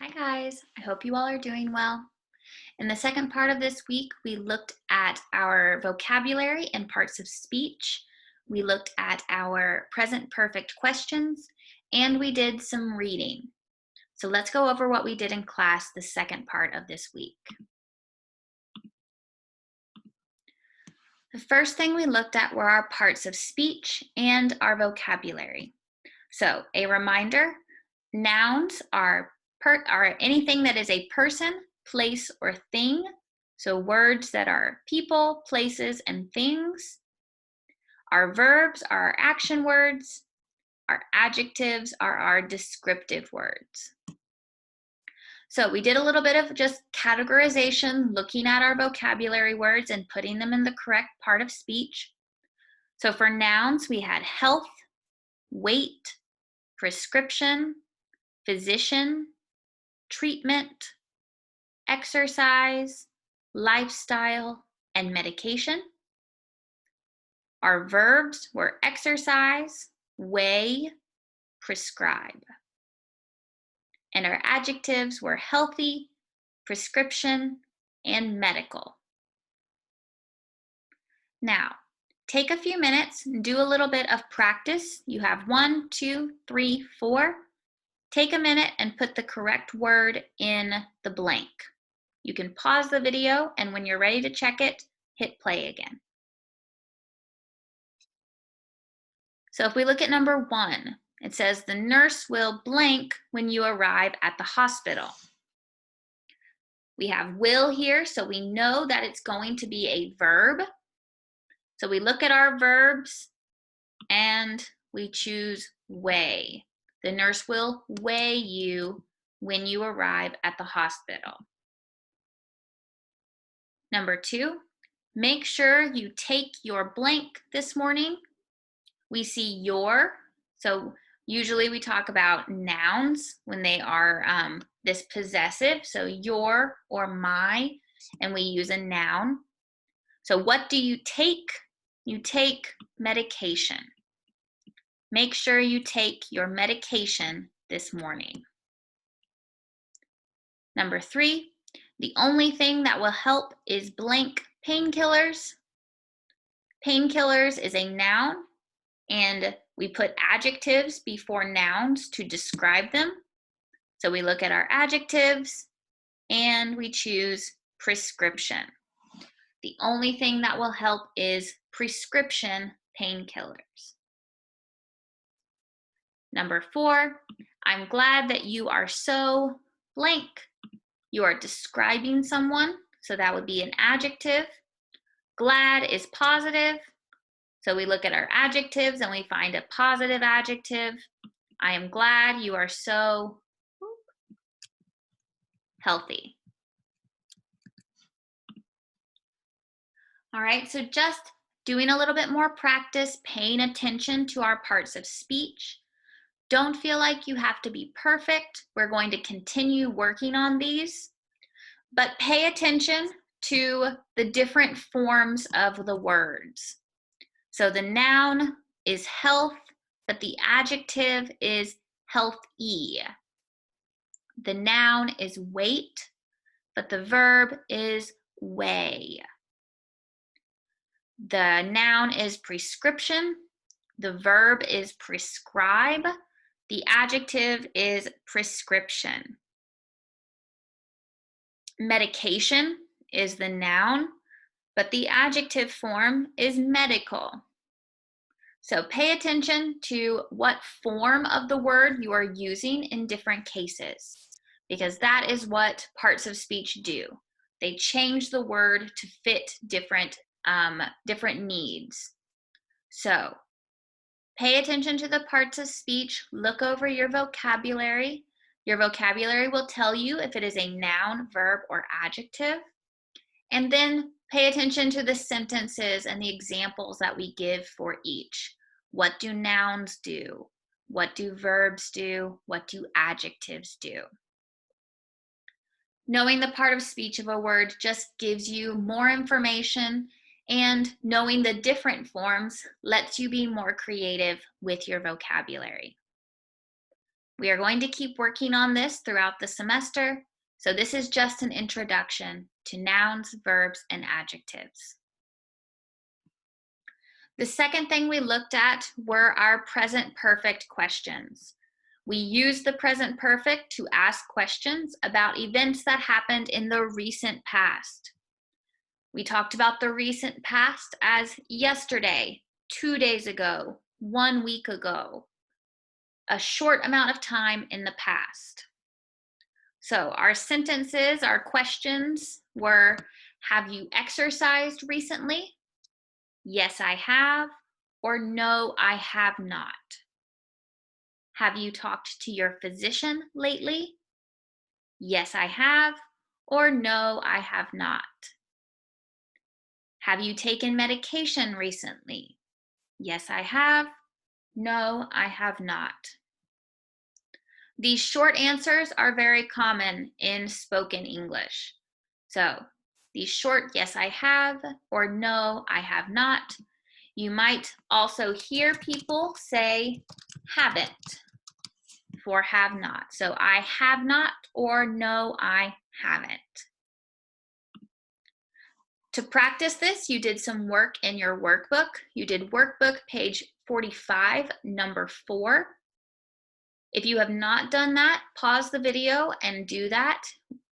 Hi guys, I hope you all are doing well. In the second part of this week, we looked at our vocabulary and parts of speech. We looked at our present perfect questions, and we did some reading. So let's go over what we did in class the second part of this week. The first thing we looked at were our parts of speech and our vocabulary. So a reminder, nouns are anything that is a person, place, or thing. So words that are people, places, and things. Our verbs are our action words. Our adjectives are our descriptive words. So we did a little bit of just categorization, looking at our vocabulary words and putting them in the correct part of speech. So for nouns, we had health, weight, prescription, physician, treatment, exercise, lifestyle, and medication. Our verbs were exercise, weigh, prescribe. And our adjectives were healthy, prescription, and medical. Now, take a few minutes and do a little bit of practice. You have 1, 2, 3, 4. Take a minute and put the correct word in the blank. You can pause the video, and when you're ready to check it, hit play again. So if we look at number 1, it says the nurse will blank when you arrive at the hospital. We have will here, so we know that it's going to be a verb. So we look at our verbs and we choose weigh. The nurse will weigh you when you arrive at the hospital. Number 2, make sure you take your blank this morning. We see your, so usually we talk about nouns when they are this possessive, so your or my, and we use a noun. So what do you take? You take medication. Make sure you take your medication this morning. Number 3, the only thing that will help is blank painkillers. Painkillers is a noun, and we put adjectives before nouns to describe them. So we look at our adjectives and we choose prescription. The only thing that will help is prescription painkillers. Number 4, I'm glad that you are so blank. You are describing someone, so that would be an adjective. Glad is positive, so we look at our adjectives and we find a positive adjective. I am glad you are so healthy. All right, so just doing a little bit more practice, paying attention to our parts of speech. Don't feel like you have to be perfect. We're going to continue working on these, but pay attention to the different forms of the words. So the noun is health, but the adjective is healthy. The noun is weight, but the verb is weigh. The noun is prescription. The verb is prescribe. The adjective is prescription. Medication is the noun, but the adjective form is medical. So pay attention to what form of the word you are using in different cases, because that is what parts of speech do. They change the word to fit different needs. So pay attention to the parts of speech, look over your vocabulary. Your vocabulary will tell you if it is a noun, verb, or adjective. And then pay attention to the sentences and the examples that we give for each. What do nouns do? What do verbs do? What do adjectives do? Knowing the part of speech of a word just gives you more information, and knowing the different forms lets you be more creative with your vocabulary. We are going to keep working on this throughout the semester, so this is just an introduction to nouns, verbs, and adjectives. The second thing we looked at were our present perfect questions. We used the present perfect to ask questions about events that happened in the recent past. We talked about the recent past as yesterday, 2 days ago, 1 week ago, a short amount of time in the past. So our sentences, our questions were, have you exercised recently? Yes, I have, or no, I have not. Have you talked to your physician lately? Yes, I have, or no, I have not. Have you taken medication recently? Yes, I have. No, I have not. These short answers are very common in spoken English. So these short, yes, I have, or no, I have not. You might also hear people say haven't for have not. So I have not, or no, I haven't. To practice this, you did some work in your workbook. You did workbook page 45, number 4. If you have not done that, pause the video and do that.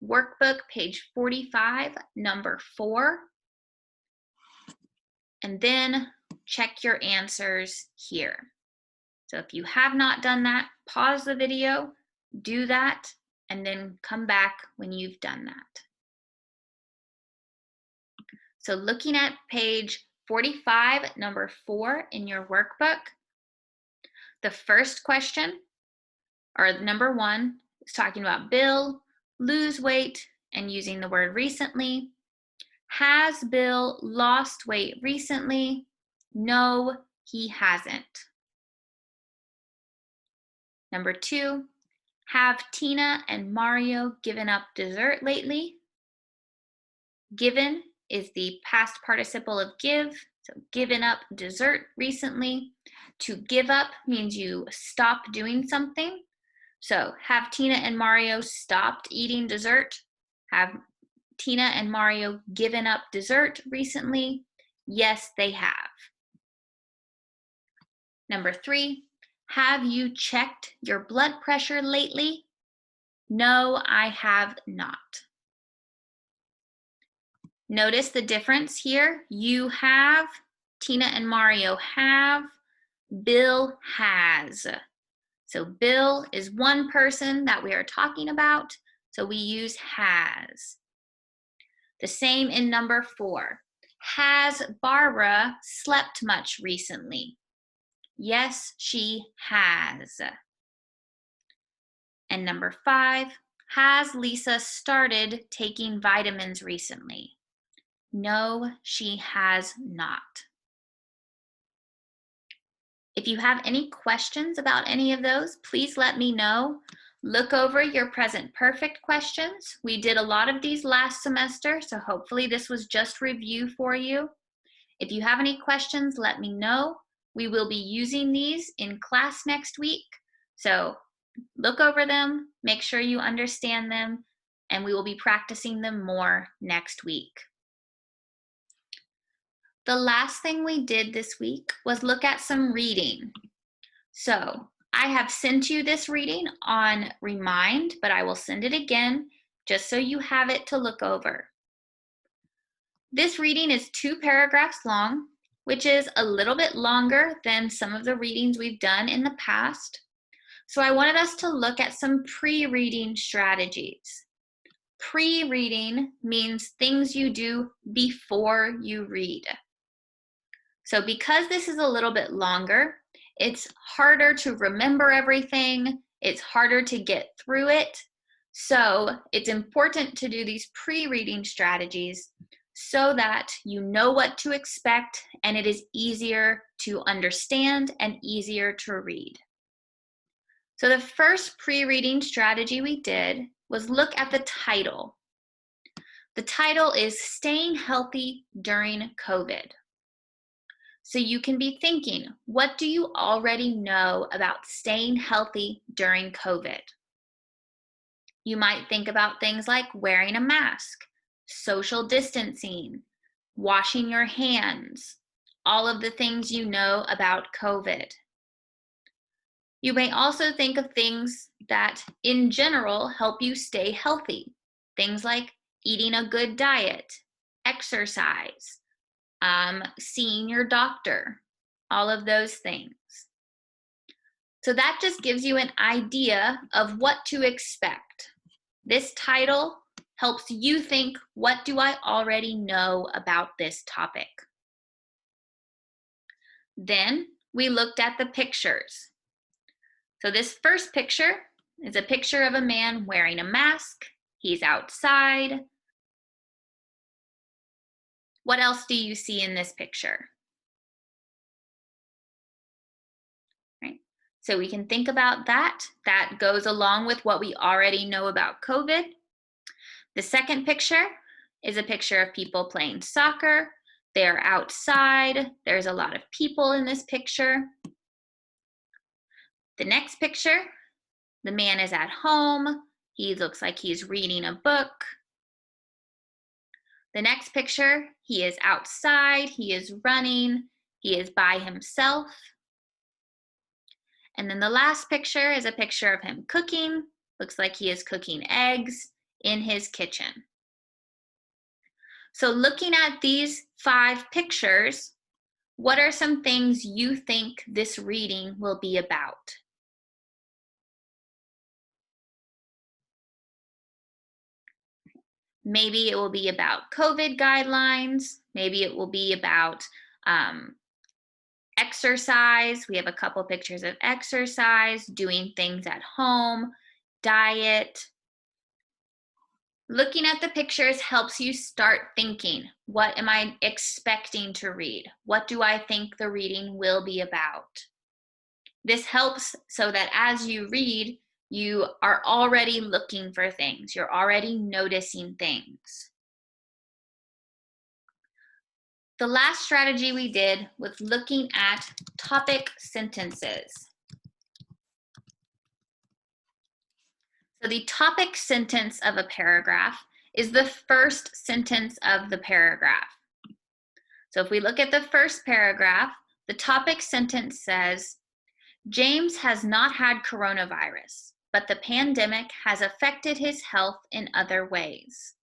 Workbook page 45, number 4. And then check your answers here. So if you have not done that, pause the video, do that, and then come back when you've done that. So looking at page 45, number 4 in your workbook, the first question, or number 1, is talking about Bill, lose weight, and using the word recently. Has Bill lost weight recently? No, he hasn't. Number 2, have Tina and Mario given up dessert lately? Given is the past participle of give, so given up dessert recently. To give up means you stop doing something. So have Tina and Mario stopped eating dessert? Have Tina and Mario given up dessert recently? Yes, they have. Number 3, have you checked your blood pressure lately? No, I have not. Notice the difference here. You have, Tina and Mario have, Bill has. So Bill is one person that we are talking about, so we use has. The same in number 4. Has Barbara slept much recently? Yes, she has. And number 5, has Lisa started taking vitamins recently? No, she has not. If you have any questions about any of those, please let me know. Look over your present perfect questions. We did a lot of these last semester, so hopefully this was just review for you. If you have any questions, let me know. We will be using these in class next week. So look over them, make sure you understand them, and we will be practicing them more next week. The last thing we did this week was look at some reading. So I have sent you this reading on Remind, but I will send it again just so you have it to look over. This reading is 2 paragraphs long, which is a little bit longer than some of the readings we've done in the past. So I wanted us to look at some pre-reading strategies. Pre-reading means things you do before you read. So because this is a little bit longer, it's harder to remember everything. It's harder to get through it. So it's important to do these pre-reading strategies so that you know what to expect and it is easier to understand and easier to read. So the first pre-reading strategy we did was look at the title. The title is Staying Healthy During COVID. So you can be thinking, what do you already know about staying healthy during COVID? You might think about things like wearing a mask, social distancing, washing your hands, all of the things you know about COVID. You may also think of things that, in general, help you stay healthy. Things like eating a good diet, exercise, seeing your doctor, all of those things. So that just gives you an idea of what to expect. This title helps you think, what do I already know about this topic? Then we looked at the pictures. So this first picture is a picture of a man wearing a mask. He's outside. What else do you see in this picture? Right. So we can think about that. That goes along with what we already know about COVID. The second picture is a picture of people playing soccer. They're outside. There's a lot of people in this picture. The next picture, the man is at home. He looks like he's reading a book. The next picture, he is outside. He is running. He is by himself. And then the last picture is a picture of him cooking. Looks like he is cooking eggs in his kitchen. So looking at these 5 pictures, what are some things you think this reading will be about? Maybe it will be about COVID guidelines. Maybe it will be about exercise. We have a couple pictures of exercise, doing things at home, diet. Looking at the pictures helps you start thinking, what am I expecting to read? What do I think the reading will be about? This helps so that as you read, you are already looking for things. You're already noticing things. The last strategy we did was looking at topic sentences. So the topic sentence of a paragraph is the first sentence of the paragraph. So if we look at the first paragraph, the topic sentence says, James has not had coronavirus, but the pandemic has affected his health in other ways.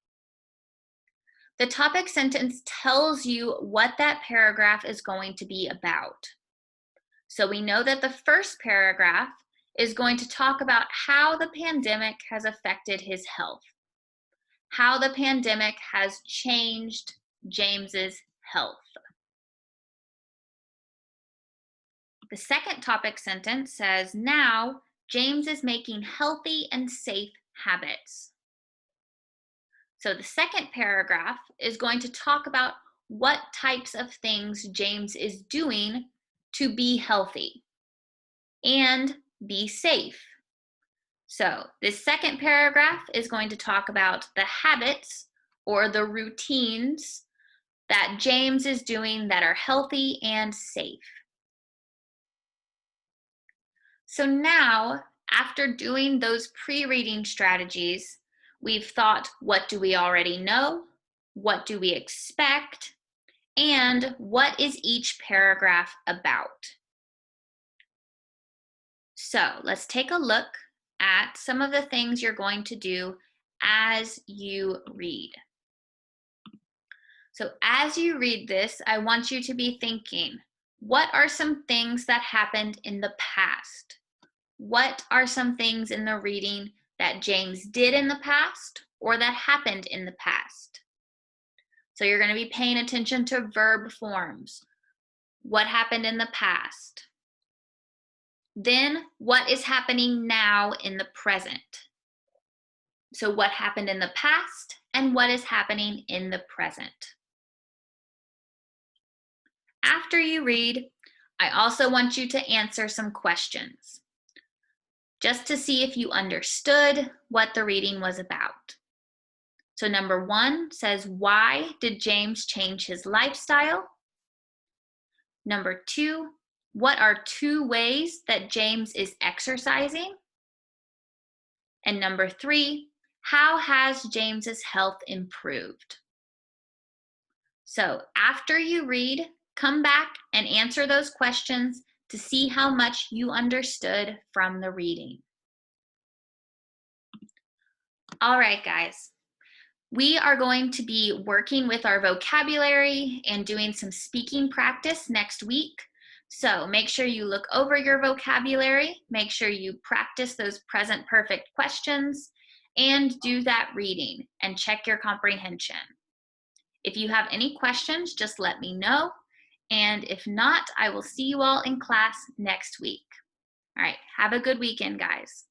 The topic sentence tells you what that paragraph is going to be about. So we know that the first paragraph is going to talk about how the pandemic has affected his health, how the pandemic has changed James's health. The second topic sentence says, now James is making healthy and safe habits. So the second paragraph is going to talk about what types of things James is doing to be healthy and be safe. So this second paragraph is going to talk about the habits or the routines that James is doing that are healthy and safe. So now, after doing those pre-reading strategies, we've thought, what do we already know? What do we expect? And what is each paragraph about? So let's take a look at some of the things you're going to do as you read. So as you read this, I want you to be thinking, what are some things that happened in the past? What are some things in the reading that James did in the past or that happened in the past? So you're going to be paying attention to verb forms. What happened in the past? Then what is happening now in the present? So what happened in the past and what is happening in the present? After you read, I also want you to answer some questions, just to see if you understood what the reading was about. So number 1 says, why did James change his lifestyle? Number 2, what are 2 ways that James is exercising? And number 3, how has James's health improved? So after you read, come back and answer those questions to see how much you understood from the reading. All right, guys. We are going to be working with our vocabulary and doing some speaking practice next week. So make sure you look over your vocabulary, make sure you practice those present perfect questions, and do that reading and check your comprehension. If you have any questions, just let me know. And if not, I will see you all in class next week. All right, have a good weekend, guys.